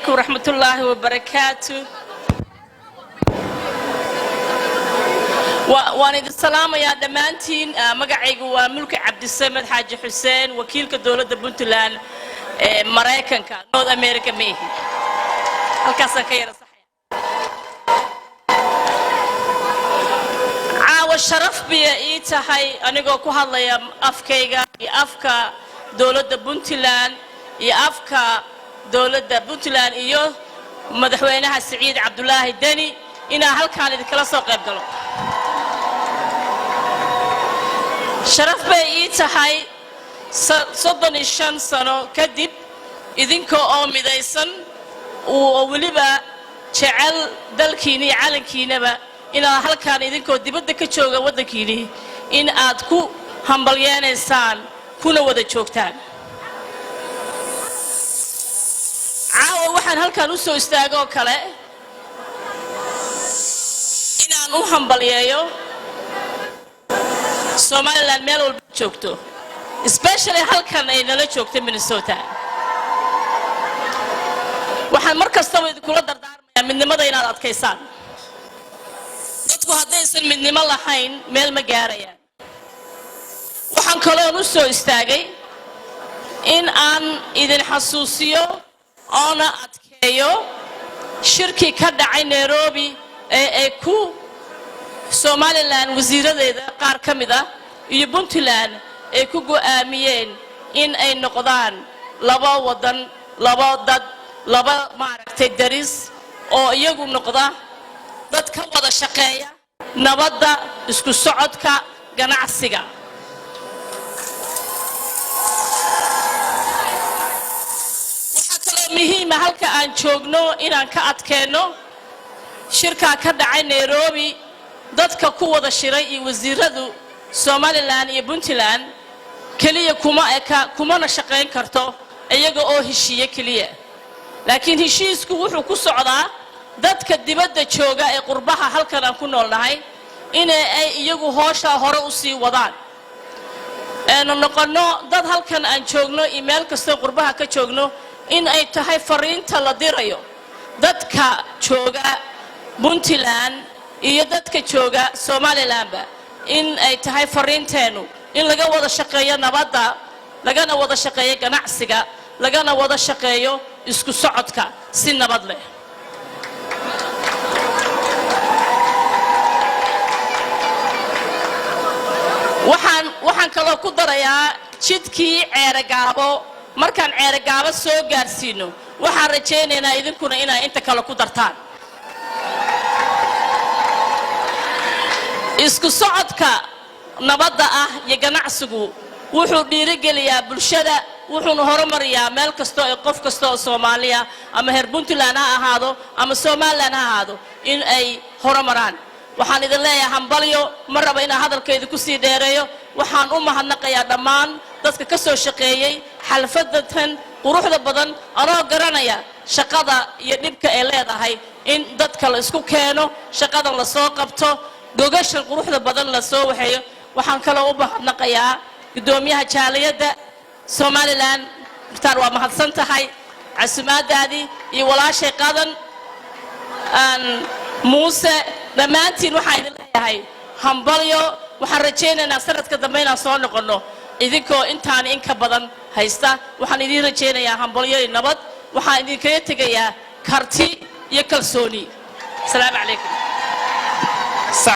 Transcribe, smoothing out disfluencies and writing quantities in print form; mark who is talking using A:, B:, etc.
A: عليكم ورحمة الله وبركاته. وأنا السلام يا دمانتين مقعيق وملك عبد السمد حاج حسين وكيل كدولة بنتلان مريكان كان نورث أمريكا ميه الكاسة خير صحيح. والشرف بيئيت هاي أنا جو كهلا يا أفكيجا يا أفكا دولة بنتلان يا أفكا دولة بنتلان إيوه مدحوينها سعيد عبد الله الدني إنا هل كان ذكر سوق يبقلو شرف بيئيت هاي صدن الشمس سنة كدب إذنكو أو مدايسن وولبا شعل دلكيني علنكيني با إنا هل كان إذنكو دبدك تشوغا ودكيني إن آدكو همبليان إنسان كونا ودا تشوغتان عاو وحن هل كان وسو استاغو كلا إنا نو همبليايو Somaliland meel walba joogto especially halkan ay nala joogto Minnesota waxaan mar kasta kula dardaarmayaa midnimada inaad adkaysaan dadku haddaysan midnimo lahayn meel ma gaarayaan waxaan kaloo u soo istaagay in aan idin xasuusiyo oona adkeeyo shirki ka dhacay Nairobi ee ku Somaliland wasiiradeeda qaar ka mid ah iyo Puntland ay ku go'aamiyeen in ay noqdaan laba wadan laba dad laba maaragtay daris oo iyagu noqda dad ka wada shaqeeya nabadda isku socodka ganacsiga waxa kale muhiim ah halka aan joogno inaan ka adkeeno shirka ka dhacay Nairobi dadka ku wada shiray iyo wasiiradu Somaliland iyo Puntland kaliya kuma shaqeyn karto iyaga oo heshiiye kaliya laakiin heshiisku wuxuu ku socdaa dadka dibadda jooga ee qurbaha halkan aan ku noolnahay in ay iyagu hoosha hore u sii wadaan noqono dad halkan aan joogno email kasta qurbaha ka joogno in ay tahay fariinta la dirayo dadka jooga Puntland iyo dadka jooga Somaliland in ay tahay fariinteenu in laga wada shaqeeyo nabadda lagana wada shaqeeyo ganacsiga lagana wada shaqeeyo isku socodka si nabad leh waxaan kaloo ku darayaa jidkii ceeragaabo markaan ceeragaabo soo gaarsiino waxaan rajaynaynaa idinkuna inay inta kale ku dartaan isku socodka nabadda ah iyo ganacsigu wuxuu dhiirigeliyaa bulshada wuxuuna horumariyaa meel kasto ee qof kasto oo Soomaaliya ama heer Puntland ha ahaado ama Somaliland ha ahaado in ay horumaraan waxaan idin leeyahay hambalyo mar raba inaan hadalkayda ku sii dheereeyo waxaan u mahadnaqayaa dhammaan dadka ka soo shaqeeyay xalfadan quruxda badan anoo garanaya shaqada iyo dhibka ay leedahay in dadka la isku keeno shaqadan la soo qabto dogashan quruxda badan la soo waxeeyo waxaan kala u bahadnaqayaa gudoomiyaha jaaliyada Somaliland tar waa mahadsan tahay casumaadaadii iyo walaashay qadan Muuse dhamaantiin waxaan idin leeyahay hambalyo waxaan rajaynaynaa sanadka dambe inaan soo noqono idinkoo intaan in ka badan haysta waxaan idin rajaynayaa hambalyo iyo nabad waxaan idin kaga tegayaa karti iyo kalsooni. Assalaamu calaykum.